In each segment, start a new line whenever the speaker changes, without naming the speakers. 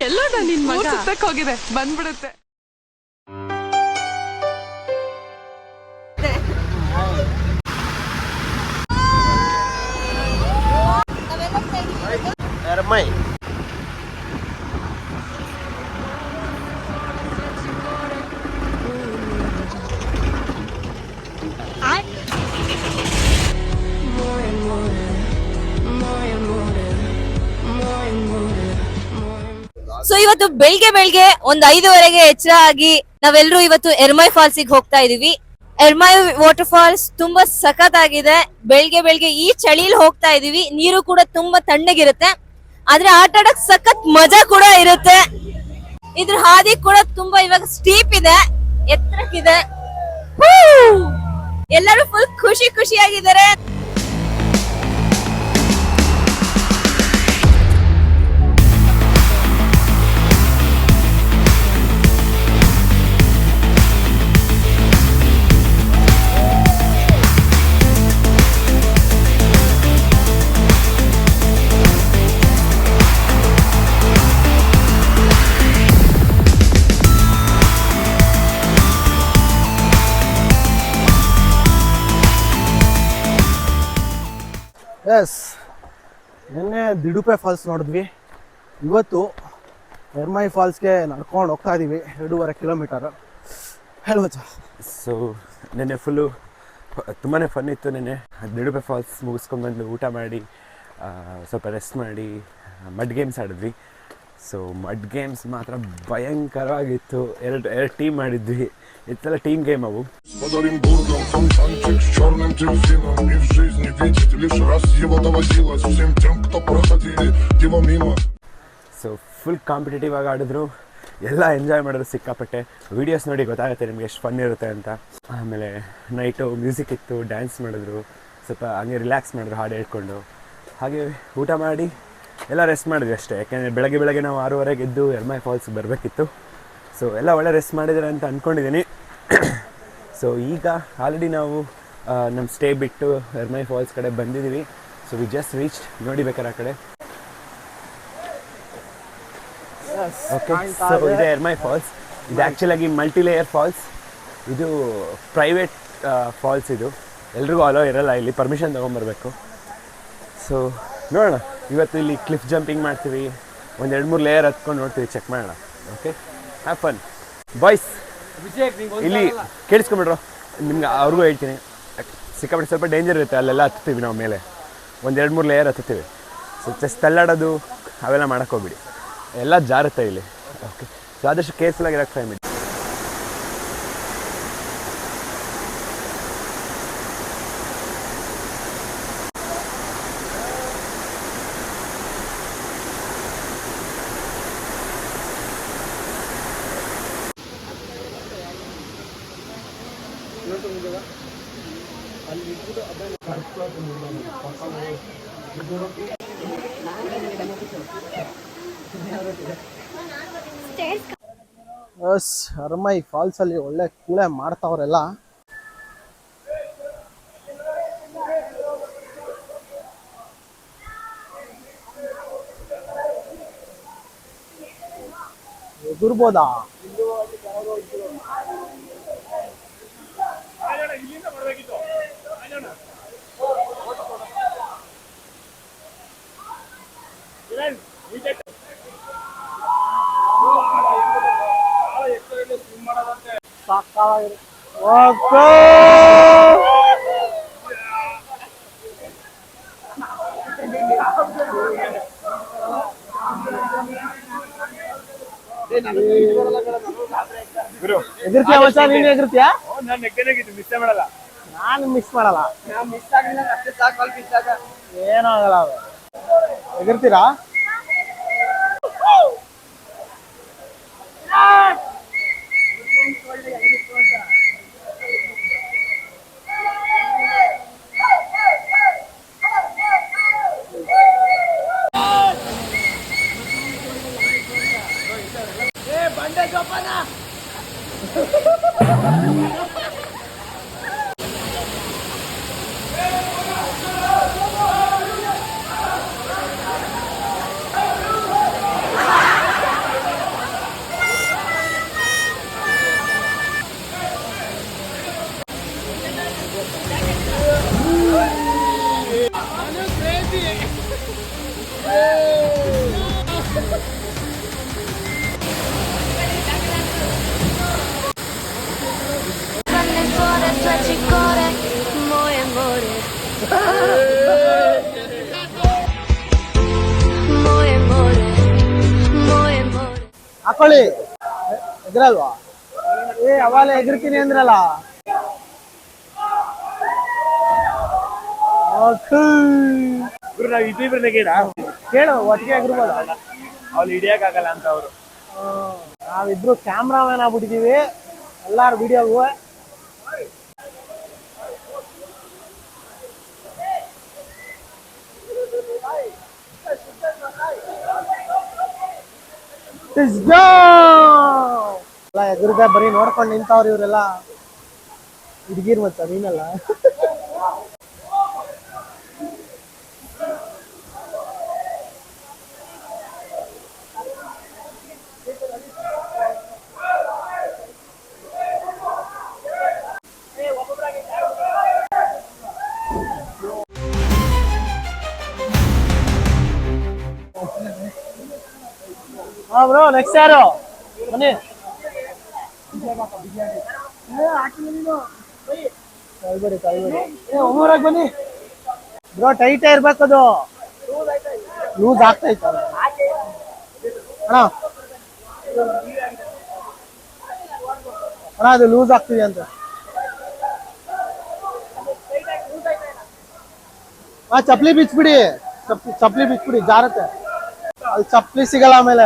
ಎಲ್ಲೋದ ನಿನ್ ಮಗ
ಸುತ್ತಕ್ಕೆ ಹೋಗಿದೆ, ಬಂದ್ಬಿಡುತ್ತೆ.
ಸೊ ಇವತ್ತು ಬೆಳಿಗ್ಗೆ ಒಂದ್ 5:30ಗೆ ಎಚ್ಚರ ಆಗಿ ನಾವೆಲ್ಲರೂ ಇವತ್ತು ಎರ್ಮೈ ಫಾಲ್ಸಿಗೆ ಹೋಗ್ತಾ ಇದೀವಿ. ಎರ್ಮೈ ವಾಟರ್ ಫಾಲ್ಸ್ ತುಂಬಾ ಸಖತ್ ಆಗಿದೆ. ಬೆಳಿಗ್ಗೆ ಈ ಚಳಿಲಿ ಹೋಗ್ತಾ ಇದೀವಿ. ನೀರು ಕೂಡ ತುಂಬಾ ತಣ್ಣಗಿರುತ್ತೆ, ಆದ್ರೆ ಆಟ ಆಡಕ್ ಸಖತ್ ಮಜಾ ಕೂಡ ಇರುತ್ತೆ. ಇದ್ರ ಹಾದಿ ಕೂಡ ತುಂಬಾ ಇವಾಗ ಸ್ಟೀಪ್ ಇದೆ, ಎತ್ತರಕ್ಕಿದೆ. ಎಲ್ಲರೂ ಫುಲ್ ಖುಷಿಯಾಗಿದ್ದಾರೆ.
ಎಸ್, ನಿನ್ನೆ ದಿಡುಪೆ ಫಾಲ್ಸ್ ನೋಡಿದ್ವಿ. ಇವತ್ತು ಎರ್ಮೈ ಫಾಲ್ಸ್ಗೆ ನಡ್ಕೊಂಡು ಹೋಗ್ತಾ ಇದ್ದೀವಿ 2.5 ಕಿಲೋಮೀಟರ್. ಹೇಳ್ಬೋಚ.
ಸೊ ನೆನ್ನೆ ಫುಲ್ಲು ತುಂಬಾ ಫನ್ ಇತ್ತು. ನೆನ್ನೆ ದಿಡುಪೆ ಫಾಲ್ಸ್ ಮುಗಿಸ್ಕೊಂಡ್ಬಂದು ಊಟ ಮಾಡಿ ಸ್ವಲ್ಪ ರೆಸ್ಟ್ ಮಾಡಿ ಮಡ್ ಗೇಮ್ಸ್ ಆಡಿದ್ವಿ. ಸೊ ಮಡ್ ಗೇಮ್ಸ್ ಮಾತ್ರ ಭಯಂಕರವಾಗಿತ್ತು. ಎರಡು ಟೀಮ್ ಮಾಡಿದ್ವಿ. ಇದೆಲ್ಲ ಟೀಮ್ ಗೇಮ್ ಅವು. ಸೊ ಫುಲ್ ಕಾಂಪಿಟೇಟಿವ್ ಆಗಿ ಆಡಿದ್ರು, ಎಲ್ಲ ಎಂಜಾಯ್ ಮಾಡಿದ್ರು ಸಿಕ್ಕಾಪಟ್ಟೆ. ವೀಡಿಯೋಸ್ ನೋಡಿ ಗೊತ್ತಾಗುತ್ತೆ ನಿಮಗೆ ಎಷ್ಟು ಫನ್ ಇರುತ್ತೆ ಅಂತ. ಆಮೇಲೆ ನೈಟು ಮ್ಯೂಸಿಕ್ ಇತ್ತು, ಡ್ಯಾನ್ಸ್ ಮಾಡಿದ್ರು, ಸ್ವಲ್ಪ ಹಂಗೆ ರಿಲ್ಯಾಕ್ಸ್ ಮಾಡಿದ್ರು ಹಾಡು ಹೇಳ್ಕೊಂಡು. ಹಾಗೆ ಊಟ ಮಾಡಿ ಎಲ್ಲ ರೆಸ್ಟ್ ಮಾಡಿದ್ವಿ ಅಷ್ಟೇ. ಯಾಕೆಂದರೆ ಬೆಳಗ್ಗೆ ನಾವು 6:30ಗೆ ಎದ್ದು ಎರ್ಮೈ ಫಾಲ್ಸ್ಗೆ ಬರಬೇಕಿತ್ತು. ಸೊ ಎಲ್ಲ ಒಳ್ಳೆ ರೆಸ್ಟ್ ಮಾಡಿದ್ದಾರೆ ಅಂತ ಅಂದ್ಕೊಂಡಿದ್ದೀನಿ. ಸೊ ಈಗ ಆಲ್ರೆಡಿ ನಾವು ನಮ್ಮ ಸ್ಟೇ ಬಿಟ್ಟು ಎರ್ಮೈ ಫಾಲ್ಸ್ ಕಡೆ ಬಂದಿದ್ದೀವಿ. So we just reach. ನೋಡಿ ಬೇಕಾರೆ ಆ ಕಡೆ. ಓಕೆ, ಸೊ ಇದೆ ಎರ್ಮೈ ಫಾಲ್ಸ್. ಇದು ಆ್ಯಕ್ಚುಲಾಗಿ ಮಲ್ಟಿ ಲೇಯರ್ ಫಾಲ್ಸ್. ಇದು ಪ್ರೈವೇಟ್ ಫಾಲ್ಸ್. ಇದು ಎಲ್ರಿಗೂ ಅಲೋ ಇರಲ್ಲ, ಇಲ್ಲಿ ಪರ್ಮಿಷನ್ ತೊಗೊಂಬರ್ಬೇಕು. ಸೊ ನೋಡೋಣ, ಇವತ್ತು ಇಲ್ಲಿ ಕ್ಲಿಫ್ ಜಂಪಿಂಗ್ ಮಾಡ್ತೀವಿ, ಒಂದು 2-3 ಲೇಯರ್ ಹತ್ಕೊಂಡು ನೋಡ್ತೀವಿ, ಚೆಕ್ ಮಾಡೋಣ. Okay, have fun boys. ಇಲ್ಲಿ ಕೇಳಿಸ್ಕೊಂಬಿಡ್ರು, ನಿಮ್ಗೆ ಅವ್ರಿಗೂ ಹೇಳ್ತೀನಿ, ಸಿಕ್ಕಾಪಟ್ಟೆ ಸ್ವಲ್ಪ ಡೇಂಜರ್ ಇರುತ್ತೆ. ಅಲ್ಲೆಲ್ಲ ಹತ್ತೀವಿ ನಾವು ಮೇಲೆ, ಒಂದು 2-3 ಲೇಯರ್ ಹತ್ತೀವಿ. ಸೊ ಜಸ್ಟ್ ತಳ್ಳಾಡೋದು ಅವೆಲ್ಲ ಮಾಡೋಕ್ಕೋಗ್ಬಿಡಿ, ಎಲ್ಲ ಜಾರುತ್ತೆ ಇಲ್ಲಿ. ಓಕೆ, ಸೊ ಆದಷ್ಟು ಕೇರ್ಫುಲ್ಲಾಗಿರೋಕ್ಕೆ ಟ್ರೈ ಮಾಡಿ.
ಎಸ್, ಎರ್ಮೈ ಫಾಲ್ಸಲ್ಲಿ ಒಳ್ಳೆ ಕೂಳೆ ಮಾಡ್ತಾವ್ರೆಲ್ಲ. ಎದುರ್ಬೋದಾ? ಎಗರ್ತೀಯ ಮಚ್ಚ? ನೀನು ಎಗರ್ತೀಯ? ನಾನು ಮಿಸ್ ಮಾಡಲ್ಲ. ಏನೂ ಆಗಲ್ಲ, ಎಗರ್ತೀರಾ? ಹಾಕೊಳ್ಳಿ. ಎಗ್ರಲ್ವಾ? ಅವಾಗಲೇ ಎಗರ್ತೀನಿ ಅಂದ್ರಲ್ಲ.
ನಾವು ಇಬ್ಬಿಬ್ರನ್ನ
ಕೇಳು, ಒಟ್ಟಿಗೆ ಎಗರ್ಬೋದ?
ಅವ್ರು ಹಿಡಿಯಕ್ಕಾಗಲ್ಲ ಅಂತ ಅವರು.
ನಾವಿಬ್ರು ಕ್ಯಾಮ್ರಾಮನ್ ಆಗ್ಬಿಟ್ಟಿದೀವಿ ಎಲ್ಲಾರು ವಿಡಿಯೋಗೂ. ಎದುರುಗ ಬರೀ ನೋಡ್ಕೊಂಡು ನಿಂತವ್ರು ಇವರೆಲ್ಲ ಹುಡುಗಿರ್ ಮತ್ತ ನೀನಲ್ಲ. ಹಾ ಬ್ರೋ, ನೆಕ್ಸ್ಟ್ ಯಾರು? ಬನ್ನಿ. ಒಮ್ಮೂರಾಗ ಬನ್ನಿ ಬ್ರೋ. ಟೈಟೇ ಇರ್ಬೇಕದು, ಲೂಸ್ ಆಗ್ತೈತ ಅಣ್ಣ. ಅಣ್ಣ ಅದು ಲೂಸ್ ಆಗ್ತಿದೆ ಅಂತ. ಚಪ್ಲಿ ಬಿಚ್ಬಿಡಿ, ಚಪ್ಲಿ ಬಿಚ್ಬಿಡಿ, ಜಾರತ್ತೆ. ಅದು ಚಪ್ಲಿ ಸಿಗಲ್ಲ ಆಮೇಲೆ,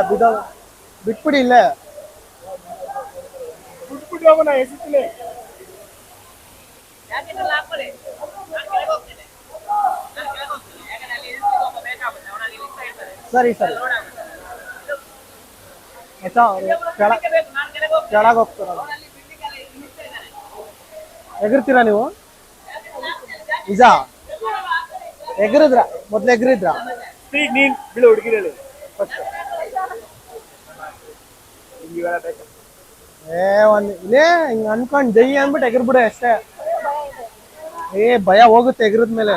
ಬಿಟ್ಬಿಡಿ ಇಲ್ಲೇ. ಸರಿ ಸರಿ ಕೆಳಗೆ ಹೋಗ್ತಾರ. ಎಗರ್ತೀರಾ ನೀವು? ನಿಜ ಎಗರಿದ್ರ? ಮೊದ್ಲು ಎಗರಿದ್ರ?
ನೀನ್ ಬಿಡು ಹುಡುಗಿರಲ್ಲಿ
ಇಲ್ಲೇ ಹಿಂಗ ಅನ್ಕೊಂಡ್ ಜೈ ಅಂದ್ಬಿಟ್ಟು ಎಗರ್ಬಿಡೆ ಅಷ್ಟೇ. ಭಯ ಹೋಗುತ್ತೆ ಎಗರದ್ಮೇಲೆ.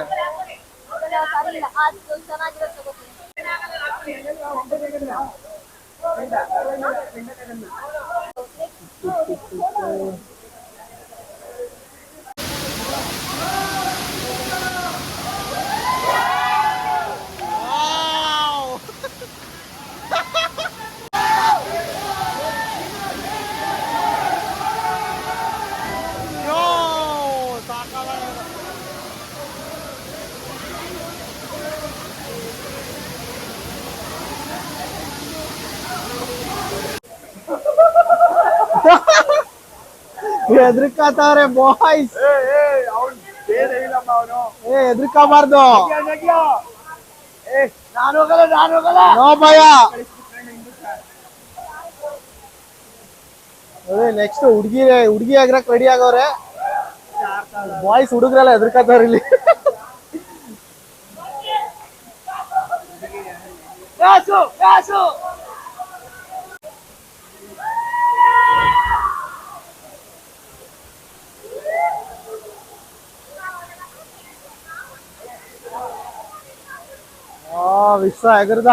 ಹೆದರ್ಕಾತಾವ್ರೆ ಬಾಯ್ಸ್. ಹೆದರ್ಕಬಾರ್ದು. ನೋ ಭಯ. ನೆಕ್ಸ್ಟ್ ಹುಡುಗಿ ಆಗ್ರಕ್ ರೆಡಿ ಆಗವ್ರೆ ಬಾಯ್ಸ್. ಹುಡುಗ್ರೆಲ್ಲ ಹೆದರ್ಕತಾವ್ರ ಇಲ್ಲಿ. ವಿಶ್ವ ಎಗರ್ದ.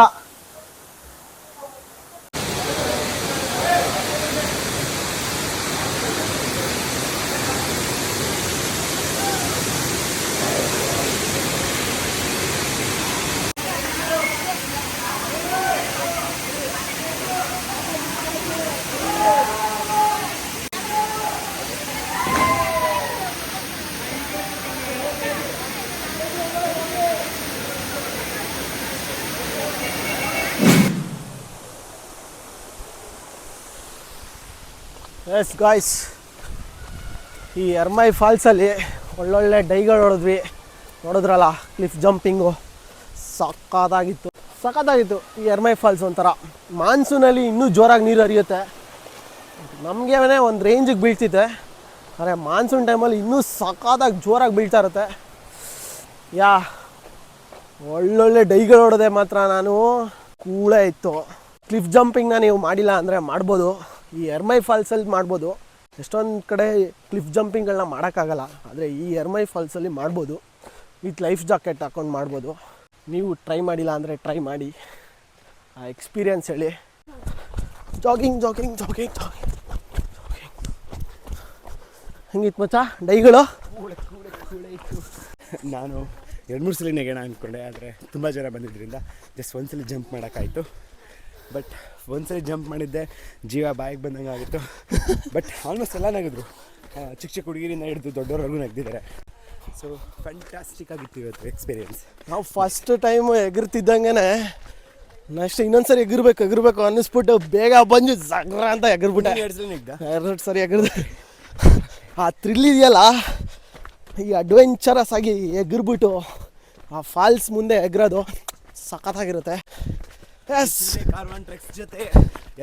ಎಸ್ ಗಾಯ್ಸ್, ಈ ಎರ್ಮೈ ಫಾಲ್ಸಲ್ಲಿ ಒಳ್ಳೊಳ್ಳೆ ಡೈಗಳು ಹೊಡೆದ್ವಿ. ನೋಡಿದ್ರಲ್ಲ, ಕ್ಲಿಫ್ ಜಂಪಿಂಗು ಸಖತ್ತಾಗಿತ್ತು. ಈ ಎರ್ಮೈ ಫಾಲ್ಸ್ ಒಂಥರ ಮಾನ್ಸೂನಲ್ಲಿ ಇನ್ನೂ ಜೋರಾಗಿ ನೀರು ಹರಿಯುತ್ತೆ. ನಮಗೆ ಒಂದು ರೇಂಜಿಗೆ ಬೀಳ್ತಿದೆ, ಆದರೆ ಮಾನ್ಸೂನ್ ಟೈಮಲ್ಲಿ ಇನ್ನೂ ಸಖತ್ತಾಗಿ ಜೋರಾಗಿ ಬೀಳ್ತಾ ಇರುತ್ತೆ. ಒಳ್ಳೊಳ್ಳೆ ಡೈಗಳು ಹೊಡೆದೆ ಮಾತ್ರ. ನಾನು ಕೂಳೇ ಇತ್ತು. ಕ್ಲಿಫ್ ಜಂಪಿಂಗ್ನ ನೀವು ಮಾಡಿಲ್ಲ ಅಂದರೆ ಮಾಡ್ಬೋದು, ಈ ಎರ್ಮೈ ಫಾಲ್ಸಲ್ಲಿ ಮಾಡ್ಬೋದು. ಎಷ್ಟೊಂದು ಕಡೆ ಕ್ಲಿಫ್ ಜಂಪಿಂಗ್ಗಳನ್ನ ಮಾಡೋಕ್ಕಾಗಲ್ಲ, ಆದರೆ ಈ ಎರ್ಮೈ ಫಾಲ್ಸಲ್ಲಿ ಮಾಡ್ಬೋದು. ವಿತ್ ಲೈಫ್ ಜಾಕೆಟ್ ಹಾಕ್ಕೊಂಡು ಮಾಡ್ಬೋದು. ನೀವು ಟ್ರೈ ಮಾಡಿಲ್ಲ ಅಂದರೆ ಟ್ರೈ ಮಾಡಿ, ಆ ಎಕ್ಸ್ಪೀರಿಯನ್ಸ್ ಹೇಳಿ. ಜಾಗಿಂಗ್ ಹೆಂಗಿತ್ತು ಮಚ್ಚ ಡೈಗಳು?
ನಾನು 2-3 ಸಲ ನೆಗೆಣ ಅಂದ್ಕೊಂಡೆ, ಆದರೆ ತುಂಬ ಜನ ಬಂದಿದ್ದರಿಂದ ಜಸ್ಟ್ ಒಂದ್ಸಲ ಜಂಪ್ ಮಾಡೋಕ್ಕಾಯಿತು. ಬಟ್ ಒಂದ್ಸರಿ ಜಂಪ್ ಮಾಡಿದ್ದೆ ಜೀವ ಬಾಯಿಗೆ ಬಂದಂಗೆ ಆಗಿತ್ತು. ಬಟ್ ಆಲ್ಮೋಸ್ಟ್ ಎಲ್ಲ ನಗಿದ್ರು, ಚಿಕ್ಕ ಚಿಕ್ಕ ಹುಡುಗಿರಿಂದ ಹಿಡಿದು ದೊಡ್ಡವರೆಗೂ ನಗ್ದಿದ್ದಾರೆ. ಸೊ ಫ್ಯಾಂಟಾಸ್ಟಿಕ್ ಆಗಿತ್ತು ಇವತ್ತು ಎಕ್ಸ್ಪೀರಿಯನ್ಸ್.
ನಾವು ಫಸ್ಟ್ ಟೈಮ್ ಎಗರ್ತಿದ್ದಂಗೆ ನೆಕ್ಸ್ಟ್ ಇನ್ನೊಂದ್ಸರಿ ಎಗರ್ಬೇಕು ಅನ್ನಿಸ್ಬಿಟ್ಟು ಬೇಗ ಬಂದು ಜಗ್ರ ಅಂತ ಎಗರ್ಬಿಟ್ಟೆ.
2 ಸಲ ನಗ್ದ.
2 ಸರಿ ಎಗರ್ದೆ. ಆ ಥ್ರಿಲ್ ಇದೆಯಲ್ಲ, ಈ ಅಡ್ವೆಂಚರಸ್ ಆಗಿ ಎಗರ್ಬಿಟ್ಟು ಆ ಫಾಲ್ಸ್ ಮುಂದೆ ಎಗರೋದು ಸಖತ್ತಾಗಿರುತ್ತೆ. ಎಸ್,
ಕಾರ್ವಾನ್ ಟ್ರೆಕ್ಸ್ ಜೊತೆ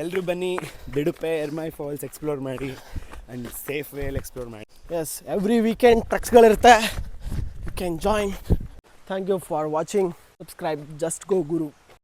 ಎಲ್ಲರೂ ಬನ್ನಿ, ಬಿಡುಪೆ ಎರ್ಮೈ ಫಾಲ್ಸ್ ಎಕ್ಸ್ಪ್ಲೋರ್ ಮಾಡಿ ಆ್ಯಂಡ್ ಸೇಫ್ ವೇಯಲ್ಲಿ ಎಕ್ಸ್ಪ್ಲೋರ್ ಮಾಡಿ.
ಎಸ್, ಎವ್ರಿ ವೀಕೆಂಡ್ ಟ್ರಕ್ಸ್ಗಳಿರುತ್ತೆ. You can join. Thank you for watching. Subscribe just go Guru.